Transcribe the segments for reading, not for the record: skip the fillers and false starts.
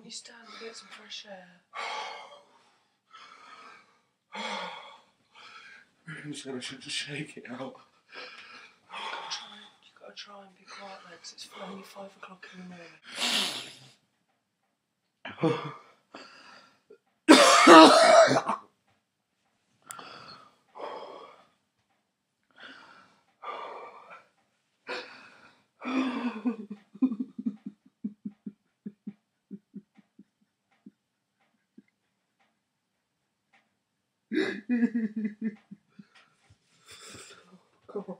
You stand and get some fresh air. I should just shake it out. You've got to try and be quiet though, because it's only 5 o'clock in the morning. God.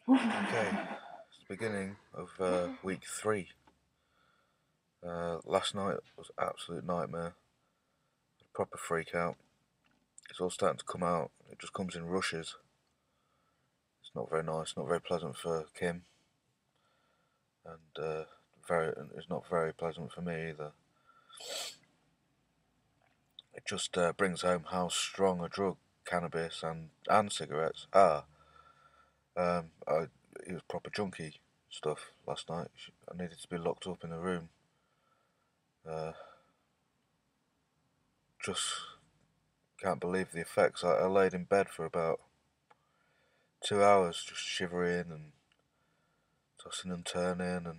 Okay, it's the beginning of week 3. Last night was an absolute nightmare. A proper freak out. It's all starting to come out. It just comes in rushes. It's not very nice, not very pleasant for Kim, and it's not very pleasant for me either. It just brings home how strong a drug cannabis and cigarettes are. It was proper junky stuff last night. I needed to be locked up in a room. Just can't believe the effects. I laid in bed for about 2 hours, just shivering and tossing and turning, and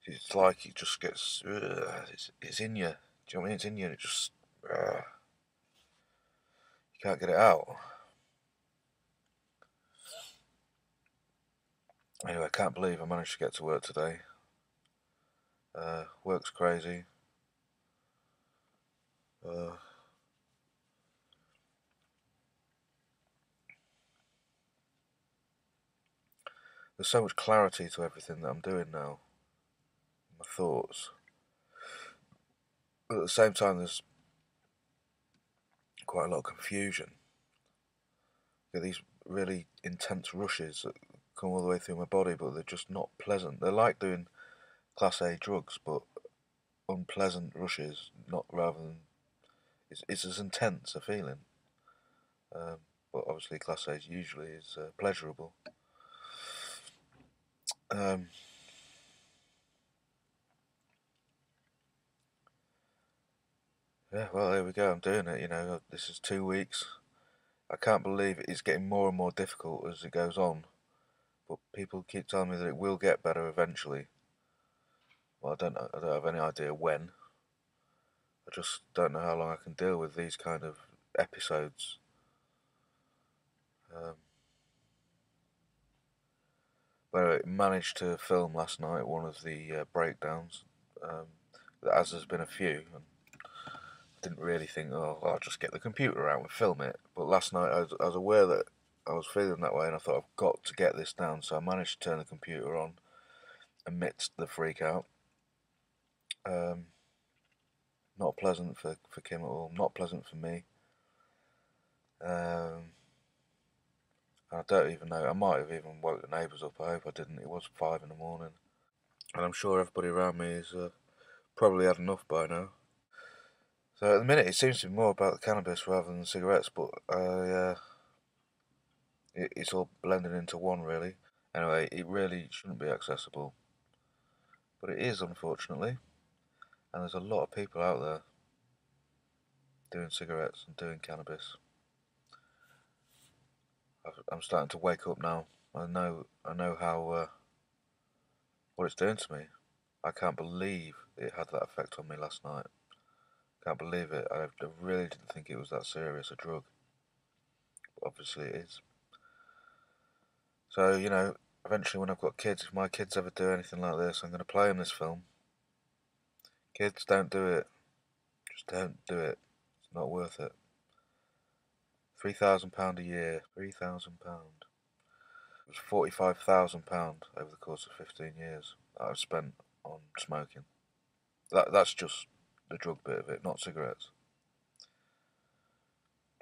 it's like it just gets. It's in you. Do you know what I mean? It's in you, and it just. You can't get it out. Anyway, I can't believe I managed to get to work today. Work's crazy. There's so much clarity to everything that I'm doing now. My thoughts. But at the same time, there's quite a lot of confusion. You get these really intense rushes that come all the way through my body, but they're just not pleasant. They're like doing Class A drugs, but unpleasant rushes, not rather than... It's as intense a feeling. But obviously Class A usually is pleasurable. Yeah, well, there we go. I'm doing it. This is 2 weeks. I can't believe it's getting more and more difficult as it goes on. But people keep telling me that it will get better eventually. Well, I don't know. I don't have any idea when. I just don't know how long I can deal with these kind of episodes. But I managed to film last night one of the breakdowns. As there's been a few. And I didn't really think, I'll just get the computer out and film it. But last night I was aware that I was feeling that way, and I thought I've got to get this down. So I managed to turn the computer on amidst the freak out. Not pleasant for Kim at all. Not pleasant for me. I don't even know. I might have even woke the neighbours up. I hope I didn't. It was 5 in the morning, and I'm sure everybody around me is probably had enough by now. So at the minute, it seems to be more about the cannabis rather than the cigarettes, but it's all blended into one, really. Anyway, it really shouldn't be accessible, but it is, unfortunately. And there's a lot of people out there doing cigarettes and doing cannabis. I'm starting to wake up now. I know how what it's doing to me. I can't believe it had that effect on me last night. Can't believe it. I really didn't think it was that serious a drug. But obviously it is. So, you know, eventually when I've got kids, if my kids ever do anything like this, I'm going to play them this film. Kids, don't do it. Just don't do it. It's not worth it. £3,000 a year. £3,000. It was £45,000 over the course of 15 years that I've spent on smoking. That's just the drug bit of it, not cigarettes.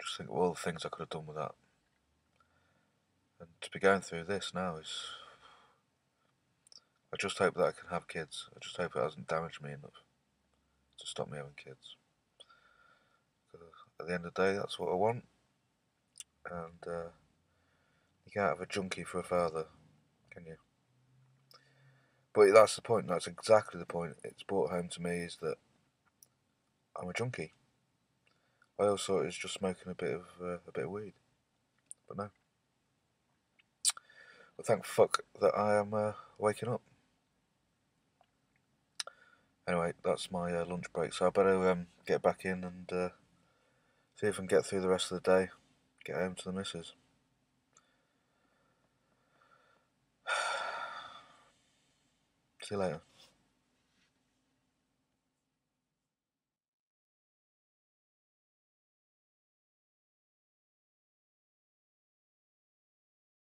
Just think of all the things I could have done with that. And to be going through this now is... I just hope that I can have kids. I just hope it hasn't damaged me enough to stop me having kids. Because at the end of the day, that's what I want. And you can't have a junkie for a father, can you? But that's the point. That's exactly the point. It's brought home to me is that I'm a junkie. I always thought it was just smoking a bit of weed, but no. Well, thank fuck that I am waking up. Anyway, that's my lunch break, so I better get back in and see if I can get through the rest of the day, get home to the missus. See you later.